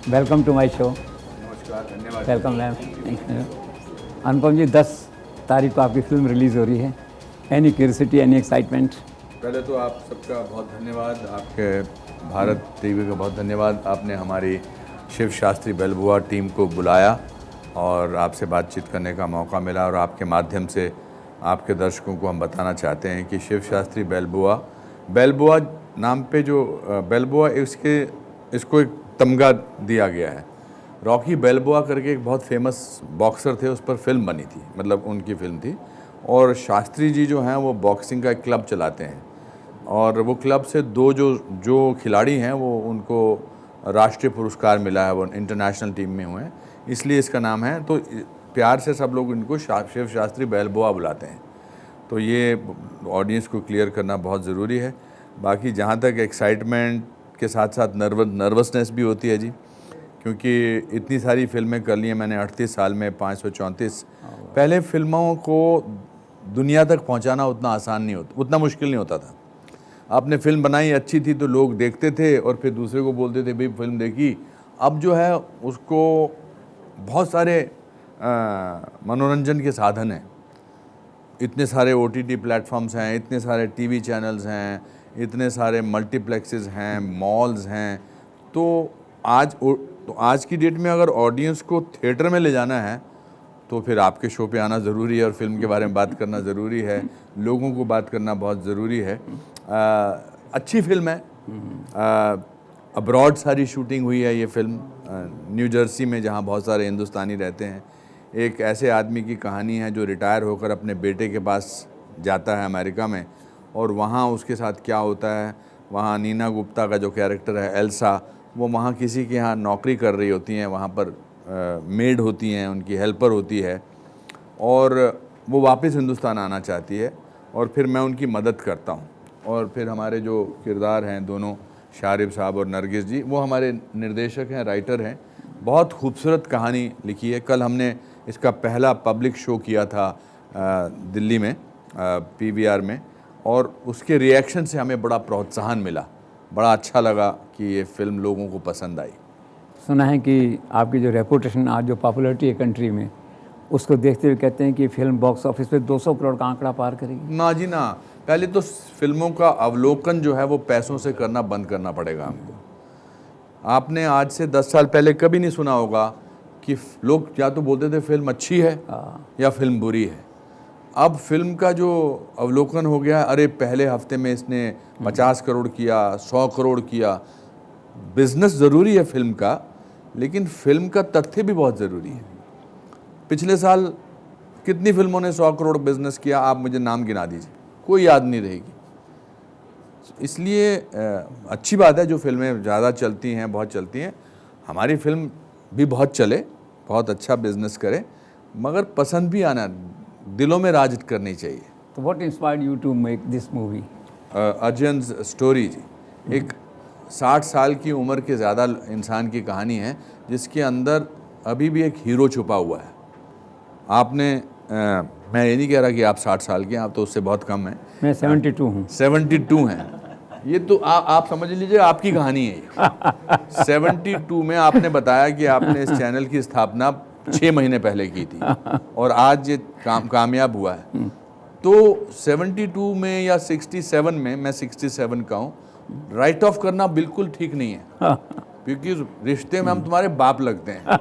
Welcome to my show. नमस्कार, धन्यवाद। Welcome ma'am. अनुपम जी, 10 तारीख को आपकी फिल्म रिलीज़ हो रही है। Any curiosity, any excitement? पहले तो आप सबका बहुत धन्यवाद, आपके भारत टीवी का बहुत धन्यवाद। आपने हमारी शिव शास्त्री बेलबुआ टीम को बुलाया और आपसे बातचीत करने का मौका मिला, और आपके माध्यम से आपके दर्शकों को हम बताना चाहते हैं कि शिव शास्त्री बेलबुआ नाम पे जो बेलबुआ इसको एक तमगा दिया गया है। रॉकी बेलबोआ करके एक बहुत फेमस बॉक्सर थे, उस पर फिल्म बनी थी, मतलब उनकी फिल्म थी। और शास्त्री जी जो हैं वो बॉक्सिंग का एक क्लब चलाते हैं, और वो क्लब से दो जो खिलाड़ी हैं वो उनको राष्ट्रीय पुरस्कार मिला है, वो इंटरनेशनल टीम में हुए हैं, इसलिए इसका नाम है। तो प्यार से सब लोग इनको शिव शास्त्री बेलबोआ बुलाते हैं। तो ये ऑडियंस को क्लियर करना बहुत ज़रूरी है। बाकी जहाँ तक एक्साइटमेंट के साथ साथ नर्वसनेस भी होती है जी, क्योंकि इतनी सारी फिल्में कर ली हैं मैंने 38 साल में, 534। पहले फिल्मों को दुनिया तक पहुंचाना उतना आसान नहीं होता, उतना मुश्किल नहीं होता था। आपने फिल्म बनाई, अच्छी थी तो लोग देखते थे और फिर दूसरे को बोलते थे भाई फिल्म देखी। अब जो है उसको बहुत सारे मनोरंजन के साधन हैं, इतने सारे OTT प्लेटफॉर्म्स हैं, इतने सारे TV चैनल्स हैं, इतने सारे मल्टीप्लेक्सेस हैं, मॉल्स हैं। तो आज की डेट में अगर ऑडियंस को थिएटर में ले जाना है तो फिर आपके शो पे आना ज़रूरी है, और फिल्म के बारे में बात करना ज़रूरी है, लोगों को बात करना बहुत ज़रूरी है। अच्छी फिल्म है। अब्रॉड सारी शूटिंग हुई है ये फिल्म, न्यू जर्सी में, जहाँ बहुत सारे हिंदुस्तानी रहते हैं। एक ऐसे आदमी की कहानी है जो रिटायर होकर अपने बेटे के पास जाता है अमेरिका में, और वहाँ उसके साथ क्या होता है। वहाँ नीना गुप्ता का जो कैरेक्टर है एल्सा, वो वहाँ किसी के यहाँ नौकरी कर रही होती हैं, वहाँ पर मेड होती हैं, उनकी हेल्पर होती है, और वो वापस हिंदुस्तान आना चाहती है, और फिर मैं उनकी मदद करता हूँ। और फिर हमारे जो किरदार हैं दोनों, शारिब साहब और नरगिस जी, वो हमारे निर्देशक हैं, राइटर हैं। बहुत खूबसूरत कहानी लिखी है। कल हमने इसका पहला पब्लिक शो किया था दिल्ली में, PVR में, और उसके रिएक्शन से हमें बड़ा प्रोत्साहन मिला, बड़ा अच्छा लगा कि ये फिल्म लोगों को पसंद आई। सुना है कि आपकी जो रेपुटेशन, आज जो पॉपुलैरिटी है कंट्री में, उसको देखते हुए कहते हैं कि फिल्म बॉक्स ऑफिस पे 200 करोड़ का आंकड़ा पार करेगी। ना जी ना, पहले तो फिल्मों का अवलोकन जो है वो पैसों से करना बंद करना पड़ेगा हमको। आपने आज से 10 साल पहले कभी नहीं सुना होगा कि लोग या तो बोलते थे फिल्म अच्छी है या फिल्म बुरी है। अब फिल्म का जो अवलोकन हो गया, अरे पहले हफ्ते में इसने 50 करोड़ किया, 100 करोड़ किया। बिजनेस ज़रूरी है फिल्म का, लेकिन फिल्म का तथ्य भी बहुत ज़रूरी है। पिछले साल कितनी फिल्मों ने 100 करोड़ बिजनेस किया, आप मुझे नाम गिना दीजिए, कोई याद नहीं रहेगी। इसलिए अच्छी बात है जो फिल्में ज़्यादा चलती हैं, बहुत चलती हैं। हमारी फिल्म भी बहुत चले, बहुत अच्छा बिजनेस करे, मगर पसंद भी आना, दिलों में राज करनी चाहिए। तो what inspired you to make this movie? Arjun's story जी, एक 60 साल की उम्र के ज़्यादा इंसान की कहानी है, जिसके अंदर अभी भी एक हीरो छुपा हुआ है। आपने मैं ये नहीं कह रहा कि आप 60 साल के हैं, आप तो उससे बहुत कम हैं। मैं 72 हूँ। 72 हैं। ये तो आप समझ लीजिए आपकी कहानी है ये। 72 में आपने बताया कि आपने इस चैनल की स्थापना 6 महीने पहले की थी, और आज ये कामयाब हुआ है। तो 72 में या 67 में, मैं 67 का हूँ, राइट ऑफ करना बिल्कुल ठीक नहीं है, क्योंकि रिश्ते में हम तुम्हारे बाप लगते हैं।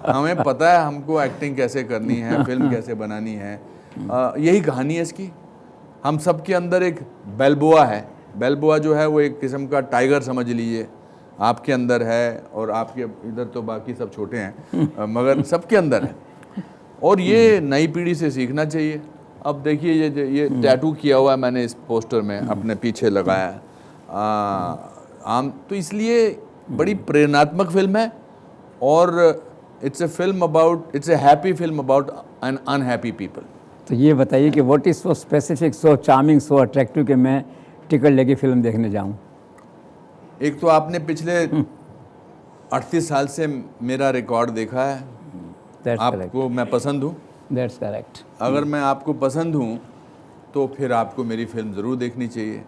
हमें पता है हमको एक्टिंग कैसे करनी है, फिल्म कैसे बनानी है। यही कहानी है इसकी। हम सब के अंदर एक बेलबोआ है। बेलबोआ जो है वो एक किस्म का टाइगर समझ लीजिए, आपके अंदर है, और आपके इधर तो बाकी सब छोटे हैं, मगर सबके अंदर है। और ये नई पीढ़ी से सीखना चाहिए। अब देखिए ये टैटू किया हुआ है मैंने इस पोस्टर में, अपने पीछे लगाया है। तो इसलिए बड़ी प्रेरणात्मक फिल्म है, और it's a happy film about an unhappy people. तो ये बताइए कि what is so specific, so charming, so attractive कि मैं टिकट लेके फिल्म देखने जाऊं? एक तो आपने पिछले 38 साल से मेरा रिकॉर्ड देखा है। That's आपको मैं पसंद हूँ। That's correct. अगर मैं आपको पसंद हूँ तो फिर आपको मेरी फिल्म ज़रूर देखनी चाहिए।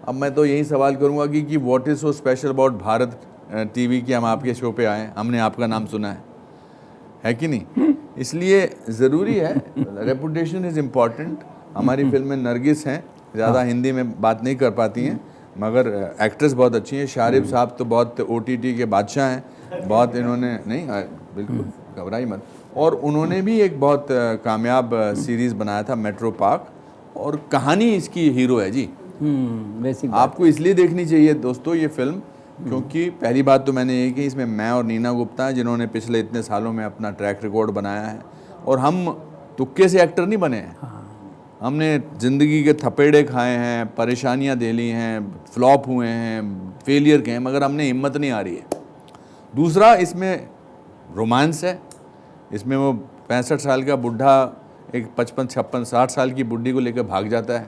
अब मैं तो यही सवाल करूँगा कि what is so special about Bharat TV की हम आपके शो पे आए, हमने आपका नाम सुना है कि नहीं? इसलिए ज़रूरी है, रेपुटेशन इज़ इम्पॉर्टेंट। हमारी फिल्म में नरगिस हैं, ज़्यादा हिंदी में बात नहीं कर पाती हैं, मगर एक्ट्रेस बहुत अच्छी हैं। शारिब साहब तो बहुत OTT के बादशाह हैं, बहुत इन्होंने नहीं बिल्कुल घबराई मत। और उन्होंने भी एक बहुत कामयाब सीरीज़ बनाया था मेट्रो पार्क, और कहानी इसकी हीरो है जी। बेसिक आपको इसलिए देखनी चाहिए दोस्तों ये फिल्म, क्योंकि पहली बात तो मैंने यही कि इसमें मैं और नीना गुप्ता हैं, जिन्होंने पिछले इतने सालों में अपना ट्रैक रिकॉर्ड बनाया है। और हम तुक्के से एक्टर नहीं बने हैं, हमने ज़िंदगी के थपेड़े खाए हैं, परेशानियां झेली हैं, फ्लॉप हुए हैं, फेलियर के हैं, मगर हमने हिम्मत नहीं आ रही है। दूसरा, इसमें रोमांस है। इसमें वो 65 साल का बुढ़ा एक 55, 56, 60 साल की बुढ़ी को लेकर भाग जाता है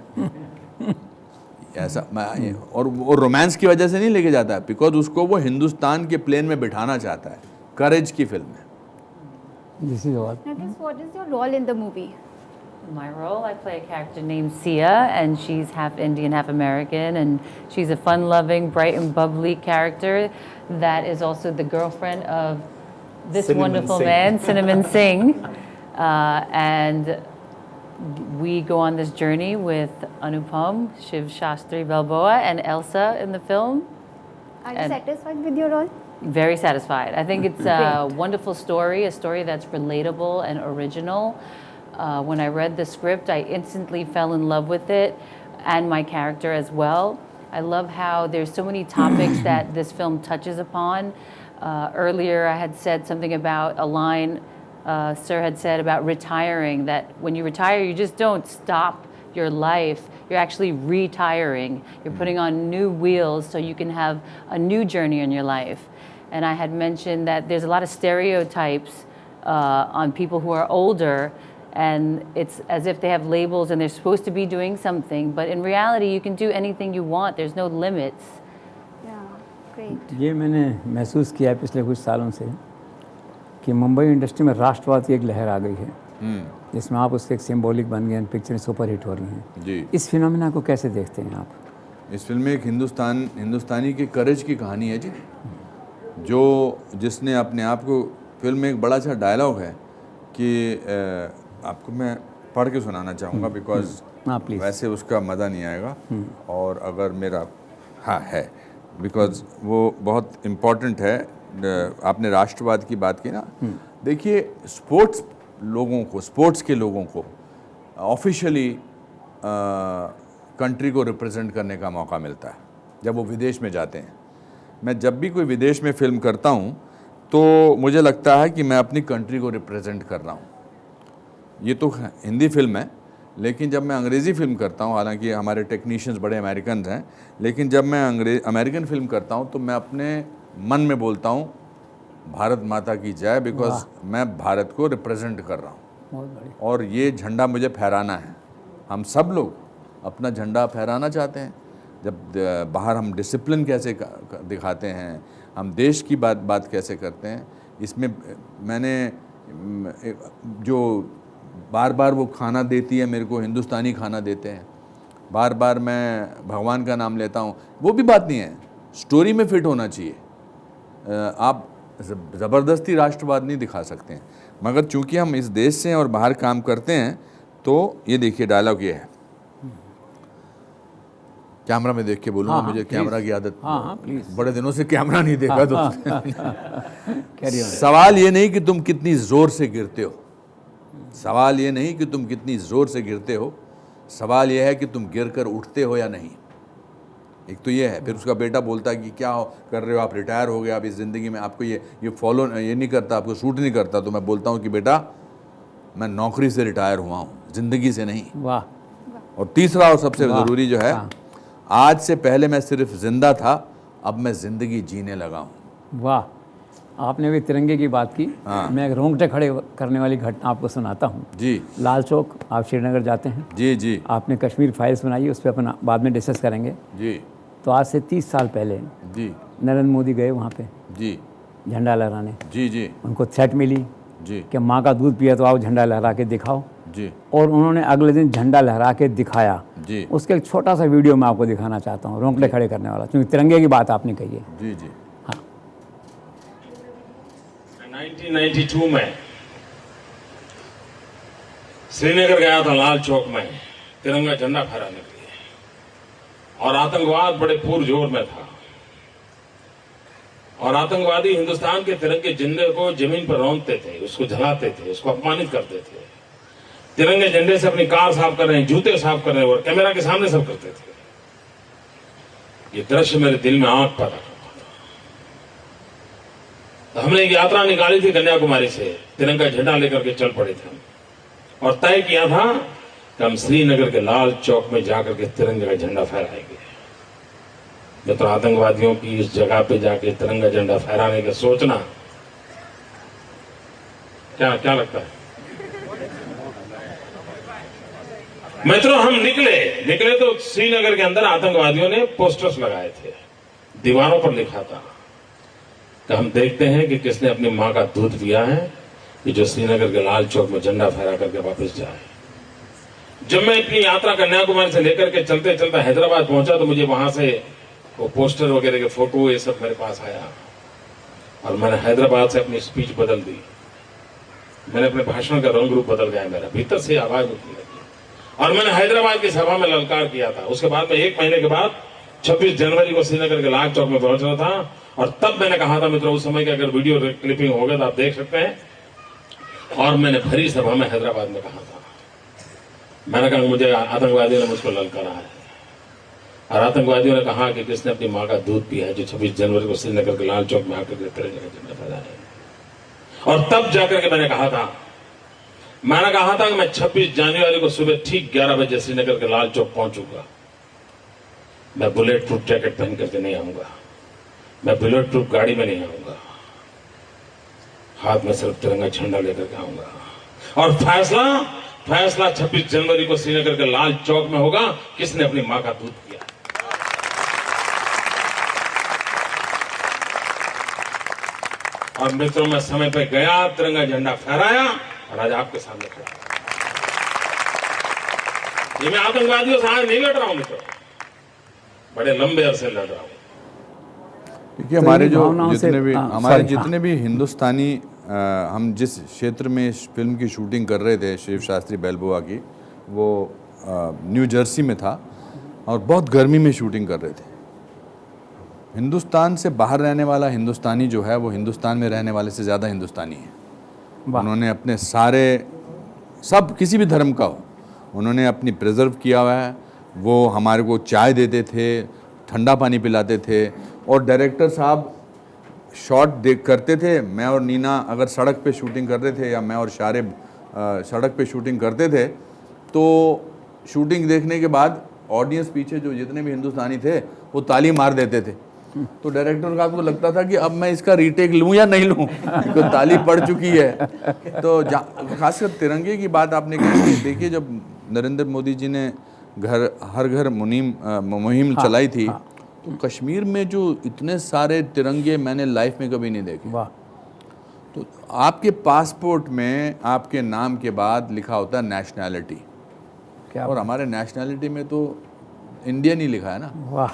ऐसा। और वो रोमांस की वजह से नहीं लेके जाता है, बिकॉज उसको वो हिंदुस्तान के प्लेन में बिठाना चाहता है। करेज की फिल्म है। This is all. Nargis, what is your role in the movie? My role, I play a character named Sia, and she's half Indian, half American, and she's a fun-loving, bright and bubbly character that is also the girlfriend of this Cinnamon wonderful Singh. man, Cinnamon Singh. And we go on this journey with Anupam, Shiv Shastri Balboa, and Elsa in the film. Are you And- satisfied with your role? Very satisfied. I think it's a wonderful story, a story that's relatable and original. When I read the script, I instantly fell in love with it and my character as well. I love how there's so many topics that this film touches upon. Earlier, I had said something about a line Sir had said about retiring, that when you retire, you just don't stop your life. You're actually retiring. You're putting on new wheels so you can have a new journey in your life. And I had mentioned that there's a lot of stereotypes on people who are older, and it's as if they have labels and they're supposed to be doing something, but in reality, you can do anything you want. There's no limits. Yeah, great. ये मैंने महसूस किया है पिछले कुछ सालों से कि मुंबई इंडस्ट्री में राष्ट्रवाद की एक लहर आ गई है, जिसमें आप उसके एक सिंबॉलिक बन गए, पिक्चरें सुपर हिट हो रही हैं जी। इस फिनोमेना को कैसे देखते हैं आप? इस फिल्म में एक हिंदुस्तानी के करेज की कहानी है जी, जो जिसने अपने आप को, फिल्म में एक बड़ा अच्छा डायलॉग है कि आपको मैं पढ़ के सुनाना चाहूँगा, बिकॉज हाँ प्लीज़। वैसे उसका मज़ा नहीं आएगा, और अगर मेरा हाँ है, बिकॉज वो बहुत इम्पॉर्टेंट है। आपने राष्ट्रवाद की बात की ना, देखिए स्पोर्ट्स के लोगों को ऑफिशियली कंट्री को रिप्रेजेंट करने का मौका मिलता है जब वो विदेश में जाते हैं। मैं जब भी कोई विदेश में फ़िल्म करता हूँ तो मुझे लगता है कि मैं अपनी कंट्री को रिप्रेजेंट कर रहा हूँ। ये तो हिंदी फिल्म है, लेकिन जब मैं अंग्रेज़ी फिल्म करता हूँ, हालांकि हमारे टेक्नीशियंस बड़े अमेरिकन हैं, लेकिन जब मैं अमेरिकन फिल्म करता हूँ तो मैं अपने मन में बोलता हूँ भारत माता की जय, बिकॉज मैं भारत को रिप्रेजेंट कर रहा हूँ। बहुत बढ़िया। और ये झंडा मुझे फहराना है। हम सब लोग अपना झंडा फहराना चाहते हैं। जब बाहर हम डिसिप्लिन कैसे दिखाते हैं, हम देश की बात कैसे करते हैं, इसमें मैंने जो बार बार वो खाना देती है मेरे को, हिंदुस्तानी खाना देते हैं, बार बार मैं भगवान का नाम लेता हूँ, वो भी बात नहीं है, स्टोरी में फिट होना चाहिए। आप ज़बरदस्ती राष्ट्रवाद नहीं दिखा सकते हैं, मगर चूंकि हम इस देश से और बाहर काम करते हैं, तो ये देखिए डायलॉग ये है, कैमरा में देख के बोलूँगा, मुझे कैमरा की आदत, प्लीज़। बड़े दिनों से कैमरा नहीं देखा दोस्त। Carry on. सवाल ये नहीं कि तुम कितनी ज़ोर से गिरते हो, सवाल ये नहीं कि तुम कितनी ज़ोर से गिरते हो, सवाल ये है कि तुम गिर कर उठते हो या नहीं। एक तो ये है। फिर उसका बेटा बोलता है कि क्या कर रहे हो आप, रिटायर हो गए, आप इस ज़िंदगी में आपको ये फॉलो ये नहीं करता, आपको सूट नहीं करता। तो मैं बोलता हूँ कि बेटा मैं नौकरी से रिटायर हुआ हूँ, ज़िंदगी से नहीं। वाह। और तीसरा और सबसे ज़रूरी जो है, आज से पहले मैं सिर्फ ज़िंदा था, अब मैं ज़िंदगी जीने लगा हूँ। वाह। आपने अभी तिरंगे की बात की, मैं एक रोंगटे खड़े करने वाली घटना आपको सुनाता हूँ। जी लाल चौक, आप श्रीनगर जाते हैं, जी जी आपने कश्मीर फाइल्स बनाई, उस पर अपन बाद में डिस्कस करेंगे। जी तो आज से 30 साल पहले जी नरेंद्र मोदी गए वहाँ पे जी झंडा लहराने। जी जी उनको थ्रेट मिली जी कि माँ का दूध पिया तो आओ झंडा लहरा के दिखाओ, जी और उन्होंने अगले दिन झंडा लहरा के दिखाया। जी उसका एक छोटा सा वीडियो मैं आपको दिखाना चाहता हूँ, रोंगटे खड़े करने वाला, क्योंकि तिरंगे की बात आपने कही है। जी जी। हाँ, 1992 में श्रीनगर गया था लाल चौक में तिरंगा झंडा फहराने के लिए, और आतंकवाद बड़े पुरजोर में था, और आतंकवादी हिंदुस्तान के तिरंगे झंडे को जमीन पर रौंदते थे, उसको जलाते थे, उसको अपमानित करते थे। तिरंगे झंडे से अपनी कार साफ कर रहे हैं, जूते साफ कर रहे हैं, और कैमरा के सामने सब करते थे। ये दृश्य मेरे दिल में आग पैदा करता था। तो हमने एक यात्रा निकाली थी कन्याकुमारी से, तिरंगा झंडा लेकर के चल पड़े थे और तय किया था कि हम श्रीनगर के लाल चौक में जाकर के तिरंगे का झंडा फहराएंगे। मित्रों, आतंकवादियों की इस जगह पे जाके तिरंगा झंडा फहराने का सोचना, क्या लगता है मित्रों? हम निकले तो श्रीनगर के अंदर आतंकवादियों ने पोस्टर्स लगाए थे, दीवारों पर लिखा था कि हम देखते हैं कि किसने अपनी मां का दूध पिया है कि जो श्रीनगर के लाल चौक में झंडा फहरा करके वापस जाए। जब मैं अपनी यात्रा कन्याकुमारी से लेकर के चलते चलते हैदराबाद पहुंचा तो मुझे वहां से वो पोस्टर वगैरह के फोटो ये सब मेरे पास आया, और मैंने हैदराबाद से अपनी स्पीच बदल दी। मैंने अपने भाषण का रंग रूप बदल गया, मेरा भीतर से आवाज उठने लगी, और मैंने हैदराबाद की सभा में ललकार किया था। उसके बाद में 1 महीने के बाद 26 जनवरी को श्रीनगर के लाल चौक में पहुंच रहा था, और तब मैंने कहा था मित्रों, उस समय की अगर वीडियो क्लिपिंग होगा तो आप देख सकते हैं, और मैंने भरी सभा में हैदराबाद में कहा था, मैंने कहा मुझे आतंकवादियों ने मुझको ललकारा है, और आतंकवादियों ने कहा कि किसने अपनी मां का दूध पिया है जो 26 जनवरी को श्रीनगर के लाल चौक में आकर के तिरंगे का झंडा फहराए। और तब जाकर के मैंने कहा था कि मैं 26 जनवरी को सुबह ठीक 11 बजे श्रीनगर के लाल चौक पहुंचूंगा। मैं बुलेट प्रूफ जैकेट पहन करके नहीं आऊंगा, मैं बुलेट प्रूफ गाड़ी में नहीं आऊंगा, हाथ में सिर्फ तिरंगा झंडा लेकर के आऊंगा, और फैसला 26 जनवरी को श्रीनगर के लाल चौक में होगा किसने अपनी मां का दूध पिया। और मित्रों, मैं समय पे गया, तिरंगा झंडा फहराया, और आज आपके सामने खड़ा। ये मैं आतंकवादियों से आज नहीं लड़ रहा हूं मित्रों, बड़े लंबे अरसे लड़ रहा हूं। देखिए, हमारे जो भावनाओं से- जितने भी हाँ, हमारे sorry, जितने भी हिंदुस्तानी हम जिस क्षेत्र में इस फिल्म की शूटिंग कर रहे थे शिव शास्त्री बेलबुआ की, वो न्यू जर्सी में था, और बहुत गर्मी में शूटिंग कर रहे थे। हिंदुस्तान से बाहर रहने वाला हिंदुस्तानी जो है वो हिंदुस्तान में रहने वाले से ज़्यादा हिंदुस्तानी है। उन्होंने अपने सब किसी भी धर्म का हो, उन्होंने अपनी प्रिजर्व किया हुआ है। वो हमारे को चाय देते थे, ठंडा पानी पिलाते थे, और डायरेक्टर साहब शॉट करते थे। मैं और नीना अगर सड़क पे शूटिंग कर रहे थे, या मैं और शारिब सड़क पे शूटिंग करते थे, तो शूटिंग देखने के बाद ऑडियंस पीछे जो जितने भी हिंदुस्तानी थे वो ताली मार देते थे। तो डायरेक्टर का को लगता था कि अब मैं इसका रीटेक लूं या नहीं लूं, तो ताली पड़ चुकी है। तो खासकर तिरंगे की बात आपने कही, देखिए जब नरेंद्र मोदी जी ने हर घर मुहिम चलाई थी, तो कश्मीर में जो इतने सारे तिरंगे मैंने लाइफ में कभी नहीं देखे। वाह। तो आपके पासपोर्ट में आपके नाम के बाद लिखा होता है नेशनैलिटी, क्या और हमारे नेशनैलिटी में तो इंडियन ही लिखा है ना, वाह।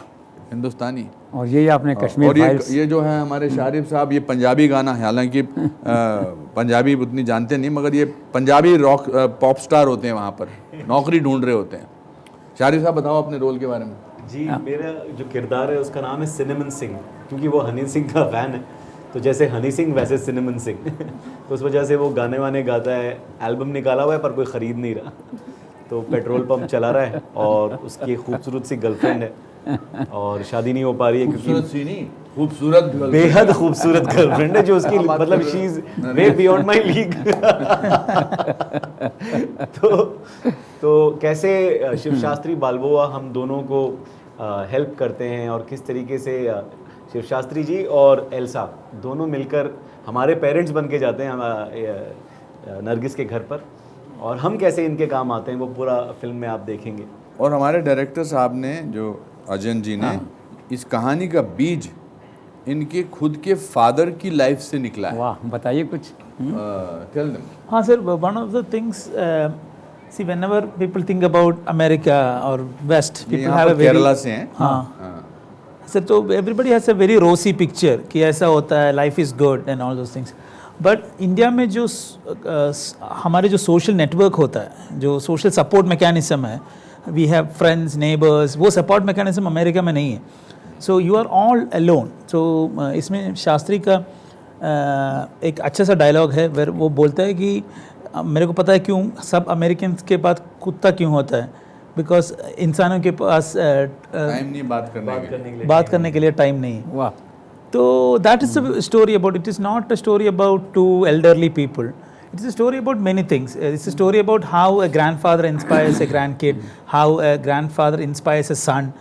हिंदुस्तानी। और यही आपने कश्मीर और फाइल्स ये जो है हमारे शारिफ साहब, ये पंजाबी गाना है, हालांकि पंजाबी उतनी जानते नहीं, मगर ये पंजाबी रॉक पॉप स्टार होते हैं, वहाँ पर नौकरी ढूंढ रहे होते हैं। शारिफ साहब बताओ अपने रोल के बारे में। जी, मेरा जो किरदार है उसका नाम है सिनेमन सिंह, क्योंकि वो हनी सिंह का फ़ैन है। तो जैसे हनी सिंह वैसे सिनेमन सिंह तो उस वजह से वो गाने वाने गाता है। एल्बम निकाला हुआ है पर कोई ख़रीद नहीं रहा, तो पेट्रोल पंप चला रहा है, और उसकी खूबसूरत सी गर्लफ्रेंड है, और शादी नहीं हो पा रही है क्योंकि खूबसूरत बेहद खूबसूरत गर्लफ्रेंड है जो उसकी मतलब she is way beyond my league. तो कैसे शिव शास्त्री बालबुआ हम दोनों को हेल्प करते हैं, और किस तरीके से शिव शास्त्री जी और एल्सा दोनों मिलकर हमारे पेरेंट्स बन के जाते हैं नरगिस के घर पर, और हम कैसे इनके काम आते हैं, वो पूरा फिल्म में आप देखेंगे। और हमारे डायरेक्टर साहब ने, जो अजय जी ने, इस कहानी का बीज इनके खुद के फादर की लाइफ से निकला है। वाह, बताइए कुछ। Tell them. हाँ sir, one of the things, see whenever people think about America or West, people यहाँ have पर a very, केरला से हैं। हाँ सर, तो everybody has a very rosy picture कि ऐसा होता है, life is good and all those things, but India में जो हमारे जो सोशल नेटवर्क होता है, जो सोशल सपोर्ट मैकेनिज्म है, वी हैव फ्रेंड्स, नेबर्स, वो सपोर्ट मैकेनिज्म अमेरिका में नहीं है. So you are all alone. So इसमें शास्त्री का एक अच्छा सा डायलॉग है वेर वो बोलता है कि मेरे को पता है क्यों सब अमेरिकन के पास कुत्ता क्यों होता है, बिकॉज इंसानों के पास टाइम नहीं बात करने के लिए टाइम नहीं है. वाह. So that is the story about. It is not a story about two elderly people. It is a story about many things. It's a story about how a grandfather inspires a grandkid, how a grandfather inspires a son.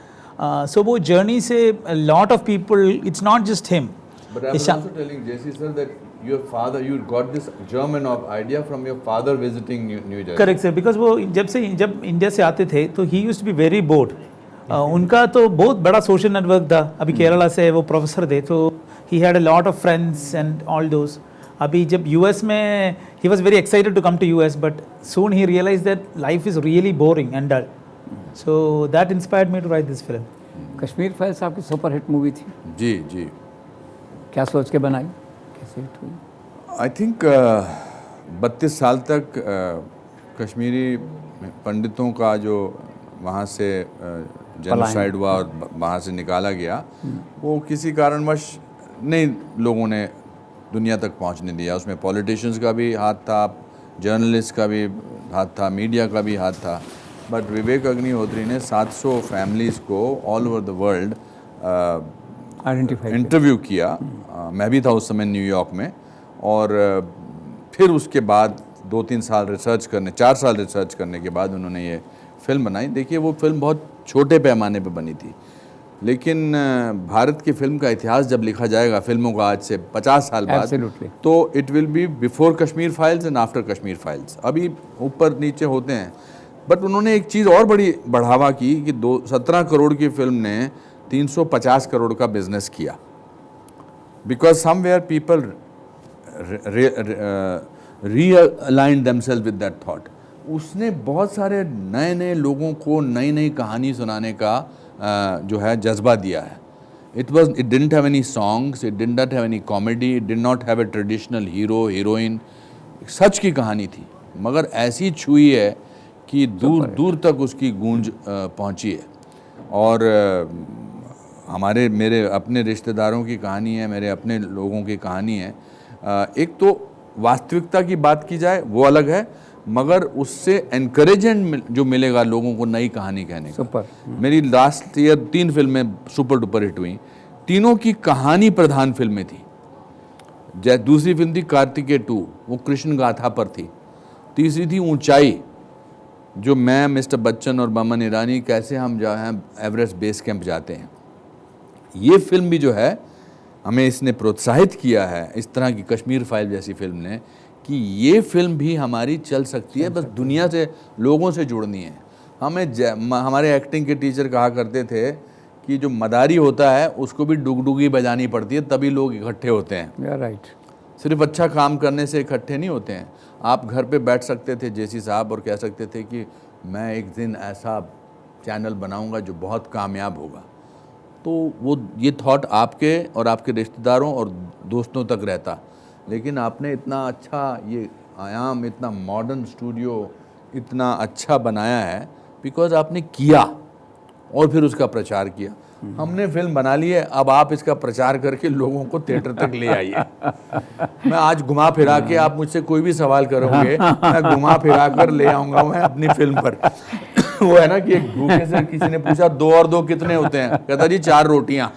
So वो journey से a lot of people. It's not just him. But I was also telling JC sir that your father, you got this German of idea from your father visiting New Jersey. Correct sir. Because वो जब India से आते थे तो he used to be very bored. उनका तो बहुत बड़ा सोशल नेटवर्क था. अभी केरला से वो प्रोफेसर थे, तो he had a lot of friends and all those. अभी जब यूएस में he was very excited to come to US, but soon he realize that life is really boring and dull. So that inspired me to write this film. Kashmir Files आपकी super hit movie थी. जी जी. क्या सोच के बनाई, कैसे hit हुई? I think 32 साल तक कश्मीरी पंडितों का जो वहाँ से जेनोसाइड हुआ और वहाँ से निकाला गया, वो किसी कारणवश नहीं लोगों ने दुनिया तक पहुँचने दिया. उसमें पॉलिटिशियंस का भी हाथ था, जर्नलिस्ट का भी हाथ था, मीडिया का भी हाथ था. बट विवेक अग्निहोत्री ने 700 फैमिलीज़ को all over the world interview किया. मैं भी था उस समय न्यूयॉर्क में. और फिर उसके बाद 2-3 साल रिसर्च करने, 4 साल रिसर्च करने के बाद उन्होंने ये फिल्म बनाई. देखिए वो फिल्म बहुत छोटे पैमाने पे बनी थी, लेकिन भारत की फिल्म का इतिहास जब लिखा जाएगा फिल्मों का आज से 50 साल बाद, तो it will be before Kashmir files and after Kashmir files. अभी ऊपर नीचे होते हैं. बट उन्होंने एक चीज़ और बड़ी बढ़ावा की कि 17 करोड़ की फिल्म ने 350 करोड़ का बिजनेस किया. Because somewhere people realigned themselves with that thought. उसने बहुत सारे नए नए लोगों को नई नई कहानी सुनाने का जो है जज्बा दिया है. It didn't have any songs, it did not have any comedy, it did not have a traditional hero, heroine. सच की कहानी थी, मगर ऐसी छुई है कि दूर दूर तक उसकी गूंज पहुंची है. और मेरे अपने रिश्तेदारों की कहानी है, मेरे अपने लोगों की कहानी है. एक तो वास्तविकता की बात की जाए वो अलग है, मगर उससे एनकरेजमेंट जो मिलेगा लोगों को नई कहानी कहने का. मेरी लास्ट ईयर 3 फिल्में सुपर डुपर हिट हुई. तीनों की कहानी प्रधान फिल्में थी. दूसरी फिल्म थी कार्तिकेय 2, वो कृष्ण गाथा पर थी. तीसरी थी ऊंचाई, जो मैं, मिस्टर बच्चन और बमन ईरानी कैसे हम जो हैं एवरेस्ट बेस कैंप जाते हैं. ये फिल्म भी जो है हमें इसने प्रोत्साहित किया है, इस तरह की कश्मीर फाइल जैसी फिल्म ने, कि ये फिल्म भी हमारी चल सकती है. बस दुनिया से, लोगों से जुड़नी है. हमारे एक्टिंग के टीचर कहा करते थे कि जो मदारी होता है उसको भी डुगडुगी बजानी पड़ती है, तभी लोग इकट्ठे होते हैं. राइट. सिर्फ अच्छा काम करने से इकट्ठे नहीं होते हैं. आप घर पे बैठ सकते थे जेसी साहब और कह सकते थे कि मैं एक दिन ऐसा चैनल बनाऊंगा जो बहुत कामयाब होगा. तो वो ये थॉट आपके और आपके रिश्तेदारों और दोस्तों तक रहता. लेकिन आपने इतना अच्छा ये आयाम, इतना मॉडर्न स्टूडियो इतना अच्छा बनाया है बिकॉज आपने किया और फिर उसका प्रचार किया. हमने फिल्म बना ली है, अब आप इसका प्रचार करके लोगों को थिएटर तक ले आइए. मैं आज घुमा फिरा के, आप मुझसे कोई भी सवाल करोगे मैं घुमा फिरा कर ले आऊँगा मैं अपनी फिल्म पर. वो है ना कि एक भूखे से किसी ने पूछा 2 और 2 कितने होते हैं, कहता जी 4 रोटियां.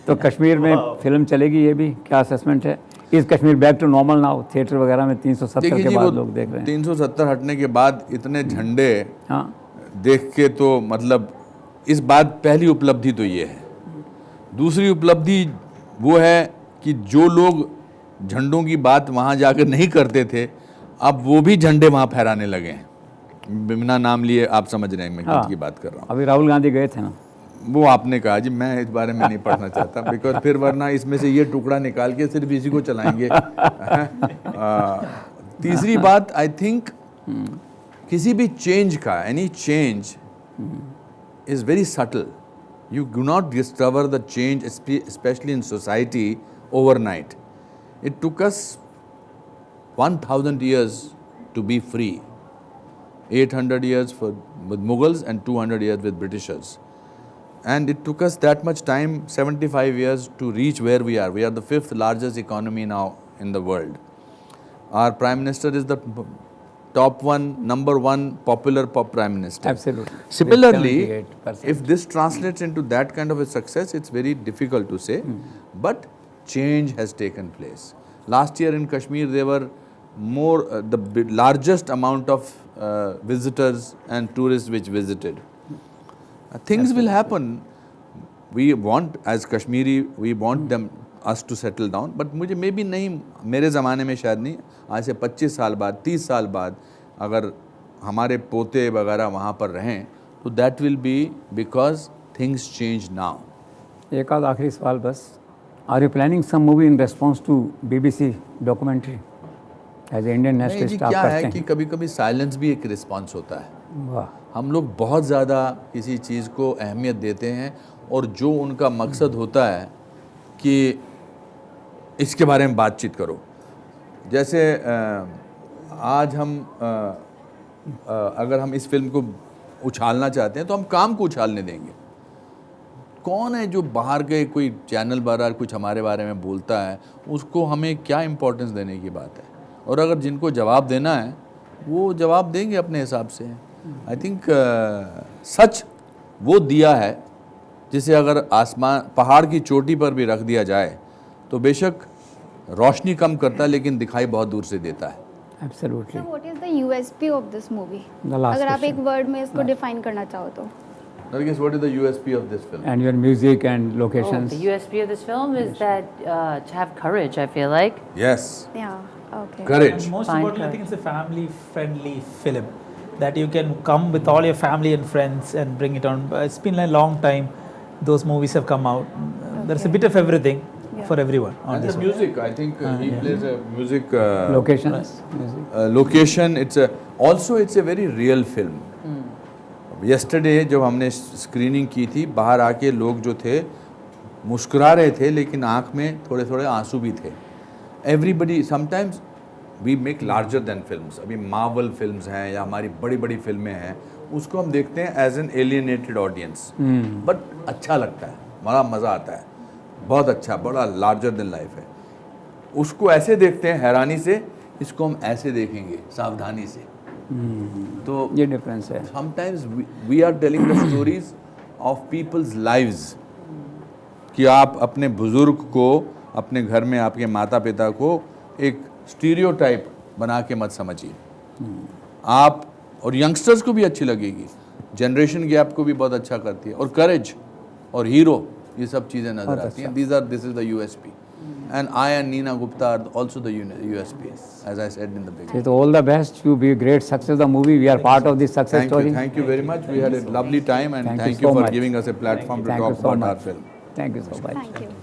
तो कश्मीर में फिल्म चलेगी, ये भी क्या असेसमेंट है? Is Kashmir back to normal now? Theatre वगैरह में 370 के बाद लोग देख रहे हैं. 370 हटने के बाद इतने झंडे देख के तो मतलब इस बात पहली उपलब्धि तो ये है. दूसरी उपलब्धि वो है कि जो लोग झंडों की बात वहाँ जाकर नहीं करते थे, अब वो भी झंडे वहाँ फहराने लगे हैं. बिना नाम लिए आप समझ रहे हैं मैं किसकी बात कर रहा हूँ. अभी राहुल गांधी गए थे ना, वो आपने कहा जी, मैं इस बारे में नहीं पढ़ना चाहता बिकॉज फिर वरना इसमें से ये टुकड़ा निकाल के सिर्फ इसी को चलाएंगे. तीसरी बात, आई थिंक किसी भी चेंज का, any change is very subtle. You do not discover the change specially in society overnight. It took us 1000 years to be free. 800 years with Mughals and 200 years with Britishers. And it took us that much time, 75 years, to reach where we are. We are the 5th largest economy now in the world. Our Prime Minister is the number one popular Prime Minister. Absolutely. Similarly, 78%. if this translates into that kind of a success, it's very difficult to say. But change has taken place. Last year in Kashmir, there were the largest amount of visitors and tourists which visited. Things will happen. We want, as Kashmiri, we want us to settle down. But मुझे maybe नहीं, मेरे ज़माने में शायद नहीं, आज से 25 साल बाद, 30 साल बाद अगर हमारे पोते वगैरह वहाँ पर रहें, तो that will be because things change now. एक आध आखिरी सवाल बस. Are you planning some movie in response to BBC documentary? As an Indian नहीं nationalist जी, आप क्या करते है हैं. कि कभी-कभी साइलेंस भी एक रिस्पॉन्स होता है. वाह. हम लोग बहुत ज़्यादा किसी चीज़ को अहमियत देते हैं और जो उनका मकसद होता है कि इसके बारे में बातचीत करो. जैसे आज हम अगर हम इस फिल्म को उछालना चाहते हैं तो हम काम को उछालने देंगे. कौन है जो बाहर के कोई चैनल बार कुछ हमारे बारे में बोलता है, उसको हमें क्या इम्पोर्टेंस देने की बात है. और अगर जिनको जवाब देना है वो जवाब देंगे अपने हिसाब से. आई थिंक सच वो दिया है जिसे अगर आसमान पहाड़ की चोटी पर भी रख दिया जाए तो बेशक रोशनी कम करता है लेकिन दिखाई बहुत दूर से देता है. Absolutely. So what is the USP of this movie? The last अगर आप question. एक वर्ड में इसको डिफाइन करना चाहो तो. Nargis, what is the USP of this film? And your music and Oh, locations. the USP of this film is that to have courage, I feel like. Yes, Yeah. Okay. courage. And most Fine importantly, I cut. think it's a family-friendly film that you can come with all your family and friends and bring it on. It's been a long time those movies have come out. There's a Okay. bit of everything Yeah. for everyone on And this the one. music, I think he yeah. plays a music Locations. Music. location. It's a very real film. Yesterday जब हमने screening की थी, बाहर आके लोग जो थे मुस्कुरा रहे थे लेकिन आँख में थोड़े थोड़े आंसू भी थे. Everybody, sometimes we make larger than films. अभी मार्वल फिल्म्स हैं या हमारी बड़ी बड़ी फिल्में हैं, उसको हम देखते हैं as an alienated audience. But अच्छा लगता है, बड़ा मज़ा आता है, बहुत अच्छा, बड़ा लार्जर देन लाइफ है. उसको ऐसे देखते हैं हैरानी से, इसको हम ऐसे देखेंगे सावधानी से. तो ये डिफरेंस है. sometimes we are telling the stories of people's lives. कि आप अपने बुजुर्ग को, अपने घर में आपके माता पिता को एक स्टीरियोटाइप बना के मत समझिए. आप और यंगस्टर्स को भी अच्छी लगेगी, जनरेशन गैप को भी बहुत अच्छा करती है. और करेज और हीरो, ये सब चीज़ें नजर आती हैं. This is the USP. And I and Neena Gupta are also the USP, as I said in the beginning. So all the best. You be a great success of the movie. We are part of this success story. Thank you very much. We had a lovely time, and Thank you thank you so for much. giving us a platform to Thank you talk so about our much. film. Thank you so much. Thank you.